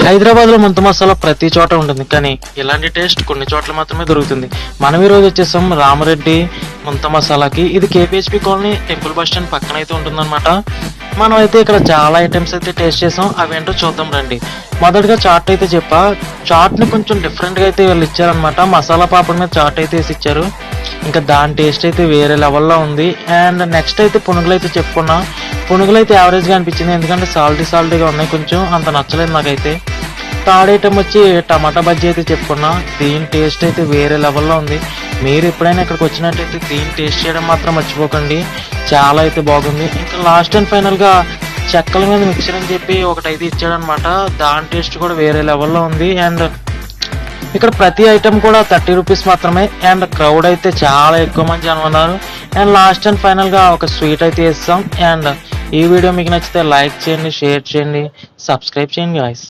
హైదరాబాద్లో ముంత మసాలా ప్రతి చోట ఉంటుంది, కానీ ఇలాంటి టేస్ట్ కొన్ని చోట్ల మాత్రమే దొరుకుతుంది. మనం ఈరోజు వచ్చేసాం రామరెడ్డి ముంత మసాలాకి. ఇది కేపీహెచ్పి కాలనీ టెంపుల్ బస్ స్టాండ్ పక్కన అయితే ఉంటుందన్నమాట. మనం అయితే ఇక్కడ చాలా ఐటమ్స్ అయితే టేస్ట్ చేసాం, అవేంటో చూద్దాం రండి. మొదటిగా చాట్ అయితే చెప్పా. చాట్ని కొంచెం డిఫరెంట్గా అయితే వీళ్ళు ఇచ్చారనమాట. మసాలా పాపడ్ మీద చాట్ అయితే వేసి ఇచ్చారు. ఇంకా దాని టేస్ట్ అయితే వేరే లెవెల్లో ఉంది. అండ్ నెక్స్ట్ అయితే పునుగులు అయితే చెప్పుకున్నా. పునుగులు అయితే యావరేజ్గా అనిపించింది, ఎందుకంటే సాల్టీగా ఉన్నాయి, కొంచెం అంత నచ్చలేదు నాకైతే. థర్డ్ ఐటమ్ వచ్చి టమాటా బజ్జీ అయితే చెప్పుకున్నా. దీని టేస్ట్ అయితే వేరే లెవెల్లో ఉంది. మీరు ఎప్పుడైనా ఇక్కడికి వచ్చినట్టయితే దీన్ని టేస్ట్ చేయడం మాత్రం మర్చిపోకండి, చాలా అయితే బాగుంది. ఇంకా లాస్ట్ అండ్ ఫైనల్గా చెక్కల మీద మిక్చర్ అని చెప్పి ఒకటి అయితే ఇచ్చాడనమాట. దాని టేస్ట్ కూడా వేరే లెవెల్లో ఉంది. అండ్ ఇక్కడ ప్రతి ఐటమ్ కూడా 30 రూపీస్ మాత్రమే. అండ్ క్రౌడ్ అయితే చాలా ఎక్కువ మంది జనం ఉన్నారు. అండ్ లాస్ట్ అండ్ ఫైనల్గా ఒక స్వీట్ అయితే ఇస్తాం. అండ్ ఈ వీడియో మీకు నచ్చితే లైక్ చేయండి, షేర్ చేయండి, సబ్స్క్రైబ్ చేయండి గాయ్స్.